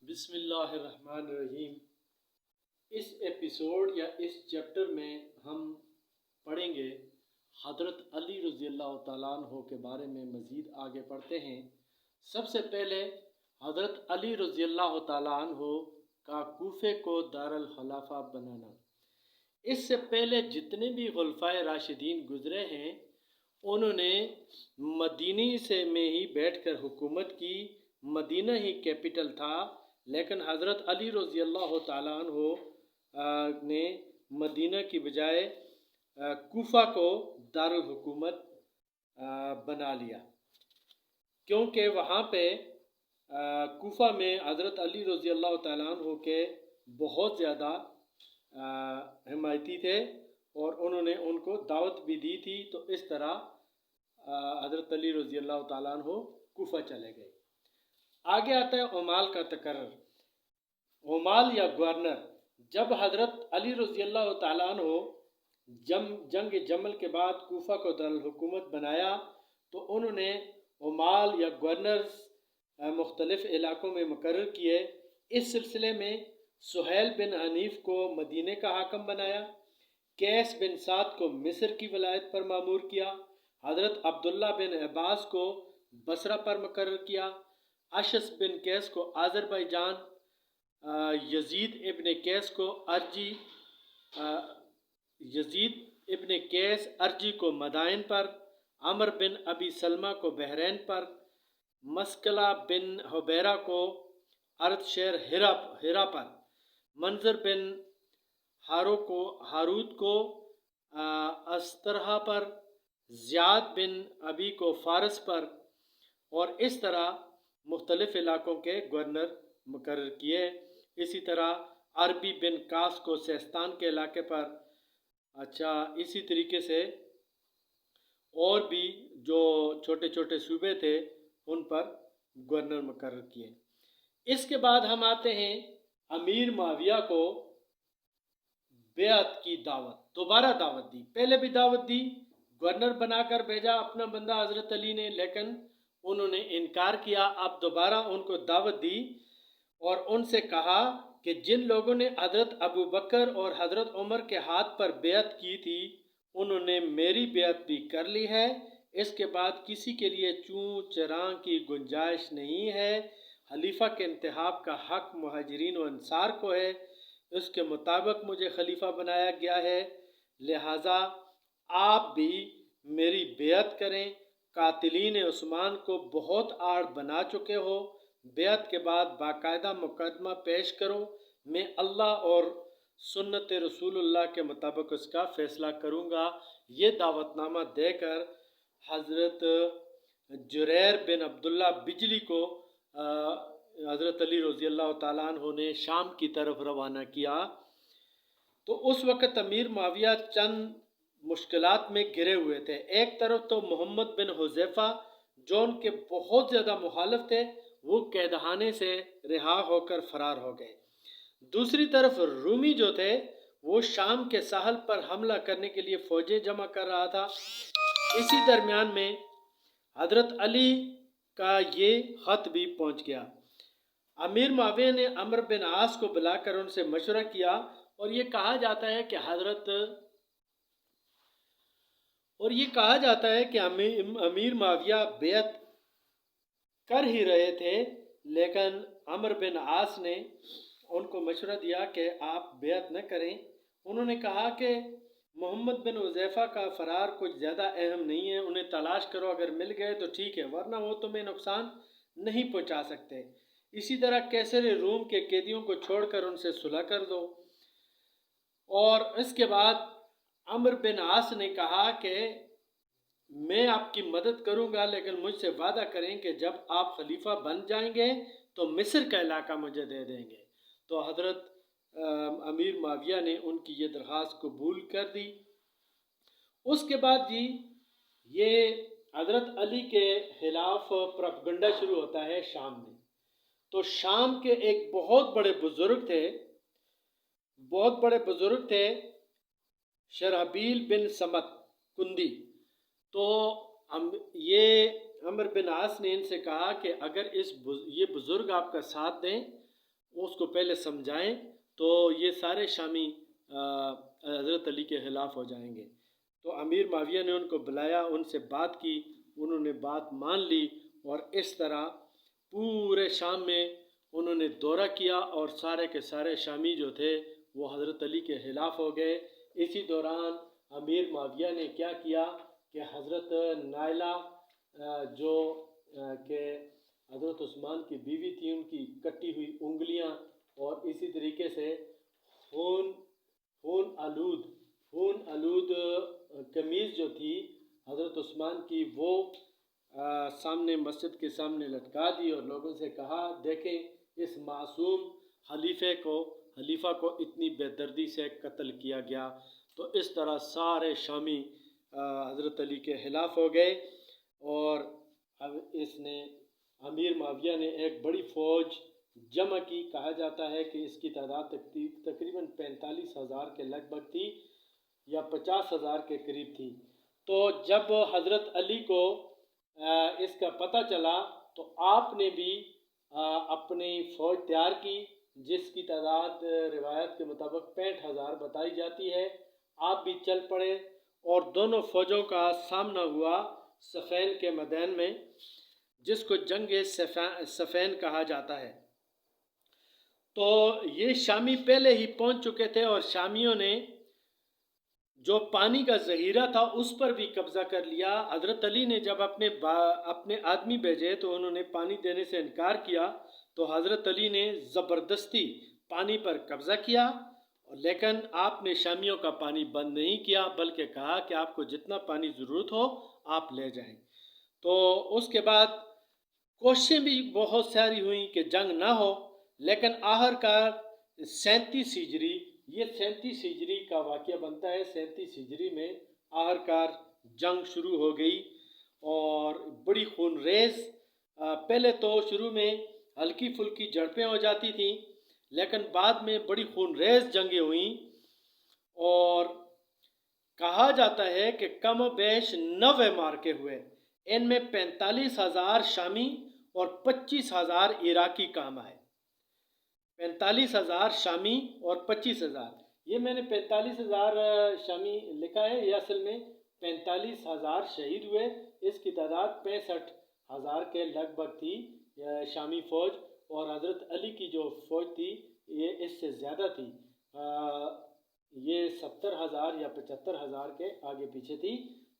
بسم اللہ الرحمن الرحیم۔ اس ایپیسوڈ یا اس چیپٹر میں ہم پڑھیں گے حضرت علی رضی اللہ تعالیٰ عنہ کے بارے میں مزید آگے پڑھتے ہیں۔ سب سے پہلے حضرت علی رضی اللہ تعالیٰ عنہ کا کوفے کو دارالخلافہ بنانا۔ اس سے پہلے جتنے بھی خلفائے راشدین گزرے ہیں انہوں نے مدینہ سے میں ہی بیٹھ کر حکومت کی، مدینہ ہی کیپٹل تھا، لیکن حضرت علی رضی اللہ تعالیٰ عنہ نے مدینہ کی بجائے کوفہ کو دارالحکومت بنا لیا، کیونکہ وہاں پہ کوفہ میں حضرت علی رضی اللہ تعالیٰ عنہ کے بہت زیادہ حمایتی تھے اور انہوں نے ان کو دعوت بھی دی تھی، تو اس طرح حضرت علی رضی اللہ تعالیٰ عنہ کوفہ چلے گئے۔ آگے آتا ہے عمال کا تقرر۔ عمال یا گورنر، جب حضرت علی رضی اللہ تعالیٰ عنہ جنگ جمل کے بعد کوفہ کو دارالحکومت بنایا تو انہوں نے عمال یا گورنرز مختلف علاقوں میں مقرر کیے۔ اس سلسلے میں سہیل بن حنیف کو مدینہ کا حاکم بنایا، قیس بن سعد کو مصر کی ولایت پر مامور کیا، حضرت عبداللہ بن عباس کو بصرہ پر مقرر کیا، اشعث بن قیس کو آذربائیجان، یزید ابن قیس ارجی کو مدائن پر، عمر بن ابی سلمہ کو بحرین پر، مسکلہ بن حبیرہ کو ارد شہر ہرا پر، منظر بن ہاروت کو استرہا پر، زیاد بن ابی کو فارس پر، اور اس طرح مختلف علاقوں کے گورنر مقرر کیے۔ اسی طرح عربی بن کاس کو سیستان کے علاقے پر، اسی طریقے سے اور بھی جو چھوٹے چھوٹے صوبے تھے ان پر گورنر مقرر کیے۔ اس کے بعد ہم آتے ہیں امیر معاویہ کو بیعت کی دعوت، دوبارہ دعوت دی۔ پہلے بھی دعوت دی، گورنر بنا کر بھیجا اپنا بندہ حضرت علی نے، لیکن انہوں نے انکار کیا۔ اب دوبارہ ان کو دعوت دی اور ان سے کہا کہ جن لوگوں نے حضرت ابو بکر اور حضرت عمر کے ہاتھ پر بیعت کی تھی انہوں نے میری بیعت بھی کر لی ہے، اس کے بعد کسی کے لیے چوں چراں کی گنجائش نہیں ہے۔ خلیفہ کے انتخاب کا حق مہاجرین و انصار کو ہے، اس کے مطابق مجھے خلیفہ بنایا گیا ہے، لہٰذا آپ بھی میری بیعت کریں۔ قاتلین عثمان کو بہت آڑ بنا چکے ہو، بیعت کے بعد باقاعدہ مقدمہ پیش کرو، میں اللہ اور سنت رسول اللہ کے مطابق اس کا فیصلہ کروں گا۔ یہ دعوت نامہ دے کر حضرت جریر بن عبداللہ بجلی کو حضرت علی رضی اللہ تعالیٰ عنہ نے شام کی طرف روانہ کیا۔ تو اس وقت امیر معاویہ چند مشکلات میں گھرے ہوئے تھے۔ ایک طرف تو محمد بن حذیفہ جو ان کے بہت زیادہ مخالف تھے وہ قیدخانے سے رہا ہو کر فرار ہو گئے، دوسری طرف رومی جو تھے وہ شام کے ساحل پر حملہ کرنے کے لیے فوجیں جمع کر رہا تھا۔ اسی درمیان میں حضرت علی کا یہ خط بھی پہنچ گیا۔ امیر معاویہ نے عمرو بن عاص کو بلا کر ان سے مشورہ کیا اور یہ کہا جاتا ہے کہ امیر معاویہ بیعت کر ہی رہے تھے، لیکن عمرو بن عاص نے ان کو مشورہ دیا کہ آپ بیعت نہ کریں۔ انہوں نے کہا کہ محمد بن حذیفہ کا فرار کچھ زیادہ اہم نہیں ہے، انہیں تلاش کرو، اگر مل گئے تو ٹھیک ہے، ورنہ وہ تمہیں نقصان نہیں پہنچا سکتے۔ اسی طرح کیسر روم کے قیدیوں کو چھوڑ کر ان سے صلح کر دو۔ اور اس کے بعد عمرو بن عاص نے کہا کہ میں آپ کی مدد کروں گا، لیکن مجھ سے وعدہ کریں کہ جب آپ خلیفہ بن جائیں گے تو مصر کا علاقہ مجھے دے دیں گے۔ تو حضرت امیر معاویہ نے ان کی یہ درخواست قبول کر دی۔ اس کے بعد یہ حضرت علی کے خلاف پروپیگنڈا شروع ہوتا ہے شام میں۔ تو شام کے ایک بہت بڑے بزرگ تھے شرحبیل بن سمت کندی۔ تو یہ عمرو بن عاص نے ان سے کہا کہ اگر یہ بزرگ آپ کا ساتھ دیں اس کو پہلے سمجھائیں تو یہ سارے شامی حضرت علی کے خلاف ہو جائیں گے۔ تو امیر معاویہ نے ان کو بلایا، ان سے بات کی، انہوں نے بات مان لی، اور اس طرح پورے شام میں انہوں نے دورہ کیا اور سارے کے سارے شامی جو تھے وہ حضرت علی کے خلاف ہو گئے۔ اسی دوران امیر معاویہ نے کیا کیا کہ حضرت نائلہ جو کہ حضرت عثمان کی بیوی تھی، ان کی کٹی ہوئی انگلیاں اور اسی طریقے سے خون آلود قمیض جو تھی حضرت عثمان کی، وہ سامنے مسجد کے سامنے لٹکا دی اور لوگوں سے کہا دیکھیں اس معصوم خلیفہ کو اتنی بے دردی سے قتل کیا گیا۔ تو اس طرح سارے شامی حضرت علی کے خلاف ہو گئے، اور اب امیر معاویہ نے ایک بڑی فوج جمع کی۔ کہا جاتا ہے کہ اس کی تعداد تقریباً 45,000 کے لگ بھگ تھی یا 50,000 کے قریب تھی۔ تو جب حضرت علی کو اس کا پتہ چلا تو آپ نے بھی اپنی فوج تیار کی، جس کی تعداد روایت کے مطابق 65,000 بتائی جاتی ہے۔ آپ بھی چل پڑے اور دونوں فوجوں کا سامنا ہوا صفین کے میدان میں، جس کو جنگ صفین کہا جاتا ہے۔ تو یہ شامی پہلے ہی پہنچ چکے تھے اور شامیوں نے جو پانی کا ذخیرہ تھا اس پر بھی قبضہ کر لیا۔ حضرت علی نے جب اپنے آدمی بھیجے تو انہوں نے پانی دینے سے انکار کیا، تو حضرت علی نے زبردستی پانی پر قبضہ کیا، لیکن آپ نے شامیوں کا پانی بند نہیں کیا، بلکہ کہا کہ آپ کو جتنا پانی ضرورت ہو آپ لے جائیں۔ تو اس کے بعد کوششیں بھی بہت ساری ہوئیں کہ جنگ نہ ہو، لیکن آخرکار 37 ہجری، یہ 37 ہجری کا واقعہ بنتا ہے۔ 37 ہجری میں آخرکار جنگ شروع ہو گئی اور بڑی خون ریز، پہلے تو شروع میں ہلکی پھلکی جھڑپیں ہو جاتی تھیں، لیکن بعد میں بڑی خون ریز جنگیں ہوئیں، اور کہا جاتا ہے کہ کم و بیش 90 معرکے ہوئے۔ ان میں 45,000 شامی اور 25,000 عراقی کام آئے۔ 45,000 شامی اور 25,000، یہ میں نے 45,000 شامی لکھا ہے، یہ اصل میں 45,000 شہید ہوئے۔ اس کی تعداد 65,000 کے لگ بھگ تھی شامی فوج، اور حضرت علی کی جو فوج تھی یہ اس سے زیادہ تھی، یہ 70,000 یا 75,000 کے آگے پیچھے تھی۔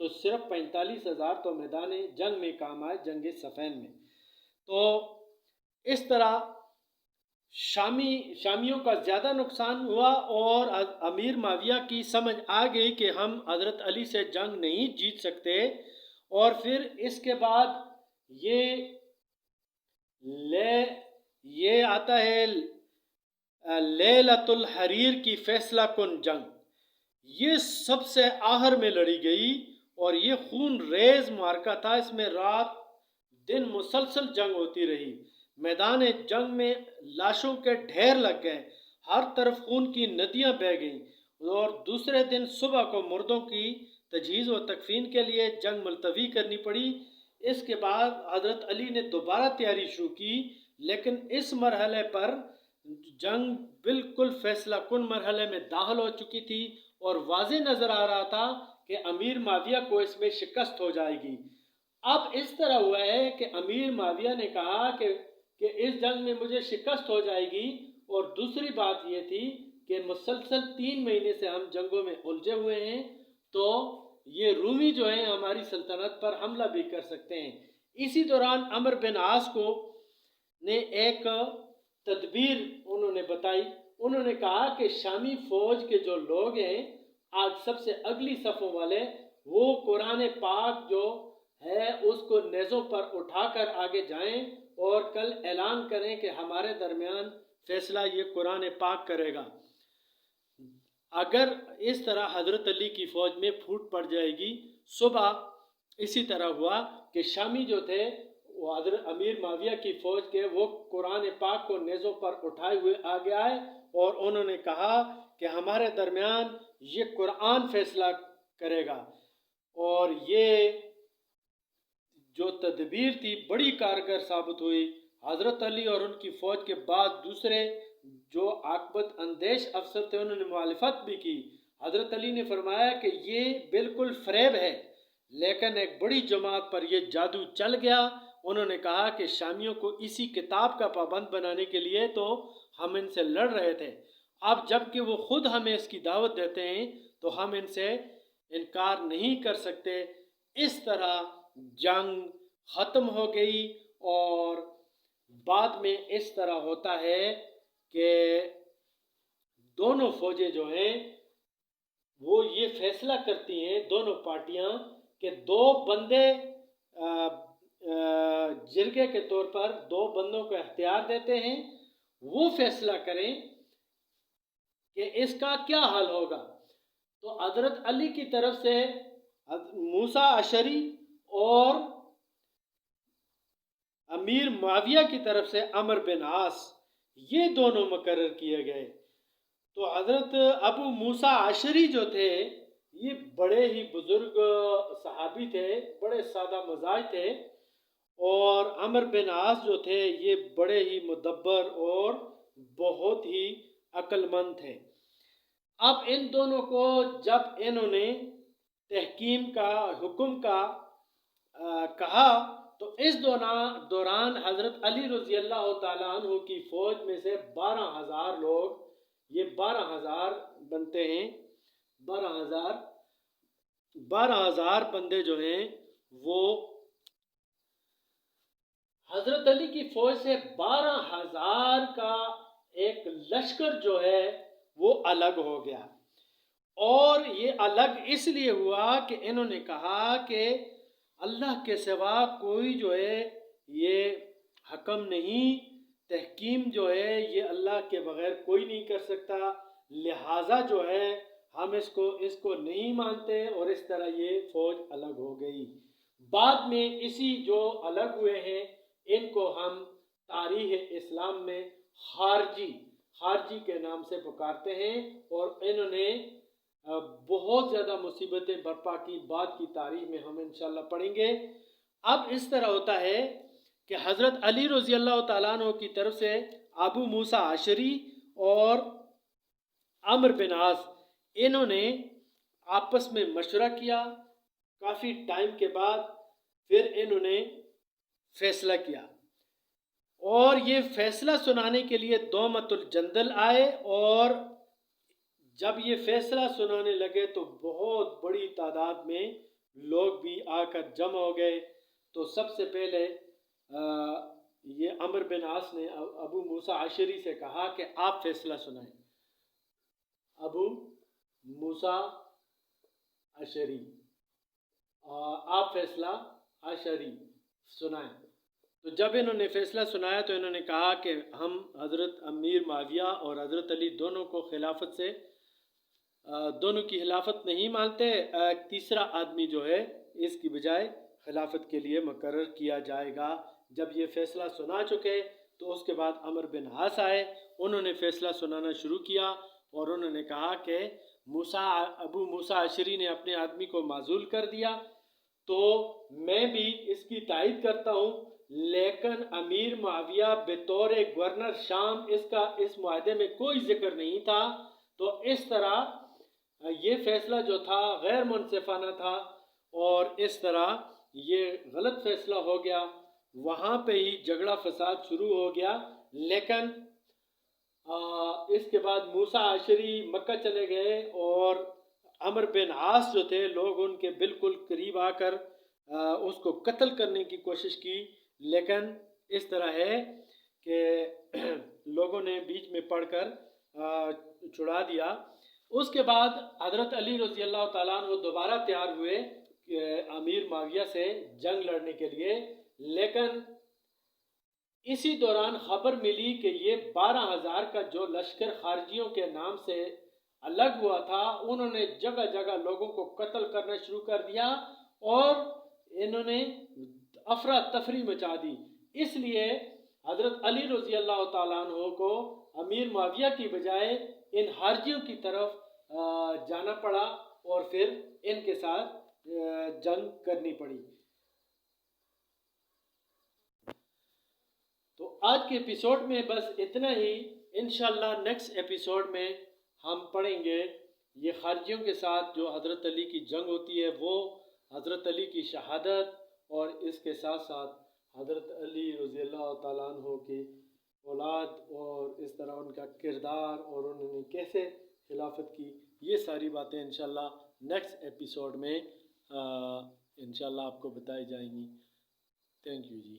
تو صرف 45,000 تو میدان جنگ میں کام آئے، جنگ صفین میں۔ تو اس طرح شامیوں کا زیادہ نقصان ہوا، اور امیر معاویہ کی سمجھ آ گئی کہ ہم حضرت علی سے جنگ نہیں جیت سکتے، اور پھر اس کے بعد یہ آتا ہے لیلۃ الحریر کی فیصلہ کن جنگ۔ یہ سب سے آخر میں لڑی گئی اور یہ خون ریز معرکہ تھا، اس میں رات دن مسلسل جنگ ہوتی رہی۔ میدان جنگ میں لاشوں کے ڈھیر لگ گئے، ہر طرف خون کی ندیاں بہہ گئیں، اور دوسرے دن صبح کو مردوں کی تجہیز و تکفین کے لیے جنگ ملتوی کرنی پڑی۔ اس کے بعد حضرت علی نے دوبارہ تیاری شروع کی، لیکن اس مرحلے پر جنگ بالکل فیصلہ کن مرحلے میں داخل ہو چکی تھی، اور واضح نظر آ رہا تھا کہ امیر معاویہ کو اس میں شکست ہو جائے گی۔ اب اس طرح ہوا ہے کہ امیر معاویہ نے کہا کہ اس جنگ میں مجھے شکست ہو جائے گی، اور دوسری بات یہ تھی کہ مسلسل 3 مہینے سے ہم جنگوں میں الجھے ہوئے ہیں، تو یہ رومی جو ہیں ہماری سلطنت پر حملہ بھی کر سکتے ہیں۔ اسی دوران عمرو بن عاص نے ایک تدبیر انہوں نے بتائی۔ انہوں نے کہا کہ شامی فوج کے جو لوگ ہیں آج سب سے اگلی صفوں والے، وہ قرآن پاک جو ہے اس کو نیزوں پر اٹھا کر آگے جائیں اور کل اعلان کریں کہ ہمارے درمیان فیصلہ یہ قرآن پاک کرے گا۔ اگر اس طرح حضرت علی کی فوج میں پھوٹ پڑ جائے گی۔ صبح اسی طرح ہوا کہ شامی جو تھے وہ حضرت امیر معاویہ کی فوج کے، وہ قرآن پاک کو نیزوں پر اٹھائے ہوئے آگے آئے، اور انہوں نے کہا کہ ہمارے درمیان یہ قرآن فیصلہ کرے گا، اور یہ جو تدبیر تھی بڑی کارگر ثابت ہوئی۔ حضرت علی اور ان کی فوج کے بعد دوسرے جو عاقبت اندیش افسر تھے انہوں نے مخالفت بھی کی۔ حضرت علی نے فرمایا کہ یہ بالکل فریب ہے، لیکن ایک بڑی جماعت پر یہ جادو چل گیا۔ انہوں نے کہا کہ شامیوں کو اسی کتاب کا پابند بنانے کے لیے تو ہم ان سے لڑ رہے تھے، اب جب کہ وہ خود ہمیں اس کی دعوت دیتے ہیں تو ہم ان سے انکار نہیں کر سکتے۔ اس طرح جنگ ختم ہو گئی، اور بعد میں اس طرح ہوتا ہے کہ دونوں فوجیں جو ہیں وہ یہ فیصلہ کرتی ہیں، دونوں پارٹیاں، کہ دو بندے جرگے کے طور پر دو بندوں کو اختیار دیتے ہیں، وہ فیصلہ کریں کہ اس کا کیا حل ہوگا۔ تو حضرت علی کی طرف سے موسیٰ اشعری اور امیر معاویہ کی طرف سے عمرو بن عاص، یہ دونوں مقرر کیے گئے۔ تو حضرت ابو موسیٰ اشعری جو تھے یہ بڑے ہی بزرگ صحابی تھے، بڑے سادہ مزاج تھے، اور عمرو بن عاص جو تھے یہ بڑے ہی مدبر اور بہت ہی عقل مند تھے۔ اب ان دونوں کو جب انہوں نے تحکیم کا حکم کا کہا تو اس دوران حضرت علی رضی اللہ تعالیٰ عنہ کی فوج میں سے 12,000 لوگ، یہ 12,000 بنتے ہیں، 12,000 بندے جو ہیں وہ حضرت علی کی فوج سے 12,000 کا ایک لشکر جو ہے وہ الگ ہو گیا۔ اور یہ الگ اس لیے ہوا کہ انہوں نے کہا کہ اللہ کے سوا کوئی جو ہے یہ حکم نہیں، تحکیم جو ہے یہ اللہ کے بغیر کوئی نہیں کر سکتا، لہٰذا جو ہے ہم اس کو نہیں مانتے، اور اس طرح یہ فوج الگ ہو گئی۔ بعد میں اسی جو الگ ہوئے ہیں ان کو ہم تاریخ اسلام میں خارجی کے نام سے پکارتے ہیں، اور انہوں نے بہت زیادہ مصیبتیں برپا کی، بعد کی تاریخ میں ہم انشاءاللہ پڑھیں گے۔ اب اس طرح ہوتا ہے کہ حضرت علی رضی اللہ تعالیٰ عنہ کی طرف سے ابو موسیٰ اشعری اور عمرو بن عاص، انہوں نے آپس میں مشورہ کیا، کافی ٹائم کے بعد پھر انہوں نے فیصلہ کیا، اور یہ فیصلہ سنانے کے لیے دومت الجندل آئے، اور جب یہ فیصلہ سنانے لگے تو بہت بڑی تعداد میں لوگ بھی آ کر جمع ہو گئے۔ تو سب سے پہلے یہ عمرو بن عاص نے ابو موسیٰ اشعری سے کہا کہ آپ فیصلہ سنائیں۔ ابو موسیٰ اشعری، آپ فیصلہ اشعری سنائیں۔ تو جب انہوں نے فیصلہ سنایا تو انہوں نے کہا کہ ہم حضرت امیر معاویہ اور حضرت علی دونوں کی خلافت نہیں مانتے، تیسرا آدمی جو ہے اس کی بجائے خلافت کے لیے مقرر کیا جائے گا۔ جب یہ فیصلہ سنا چکے تو اس کے بعد عمرو بن عاص آئے، انہوں نے فیصلہ سنانا شروع کیا، اور انہوں نے کہا کہ ابو موسیٰ اشعری نے اپنے آدمی کو معزول کر دیا، تو میں بھی اس کی تائید کرتا ہوں، لیکن امیر معاویہ بطور گورنر شام اس معاہدے میں کوئی ذکر نہیں تھا، تو اس طرح یہ فیصلہ جو تھا غیر منصفانہ تھا، اور اس طرح یہ غلط فیصلہ ہو گیا۔ وہاں پہ ہی جھگڑا فساد شروع ہو گیا، لیکن اس کے بعد موسیٰ اشعری مکہ چلے گئے، اور عمرو بن عاص جو تھے لوگ ان کے بالکل قریب آ کر اس کو قتل کرنے کی کوشش کی، لیکن اس طرح ہے کہ لوگوں نے بیچ میں پڑھ کر چھڑا دیا۔ اس کے بعد حضرت علی رضی اللہ تعالیٰ عنہ دوبارہ تیار ہوئے کہ امیر معاویہ سے جنگ لڑنے کے لیے، لیکن اسی دوران خبر ملی کہ یہ 12,000 کا جو لشکر خارجیوں کے نام سے الگ ہوا تھا، انہوں نے جگہ جگہ لوگوں کو قتل کرنا شروع کر دیا، اور انہوں نے افراتفری مچا دی۔ اس لیے حضرت علی رضی اللہ تعالیٰ عنہ کو امیر معاویہ کی بجائے ان خارجیوں کی طرف جانا پڑا، اور پھر ان کے ساتھ جنگ کرنی پڑی۔ تو آج کے ایپیسوڈ میں بس اتنا ہی. انشاءاللہ نیکسٹ ایپیسوڈ میں ہم پڑھیں گے یہ خارجیوں کے ساتھ جو حضرت علی کی جنگ ہوتی ہے وہ، حضرت علی کی شہادت، اور اس کے ساتھ ساتھ حضرت علی رضی اللہ تعالیٰ عنہ کی اولاد اور اس طرح ان کا کردار اور انہوں نے کیسے خلافت کی. یہ ساری باتیں انشاءاللہ نیکسٹ ایپیسوڈ میں انشاءاللہ آپ کو بتائی جائیں گی. Thank you G.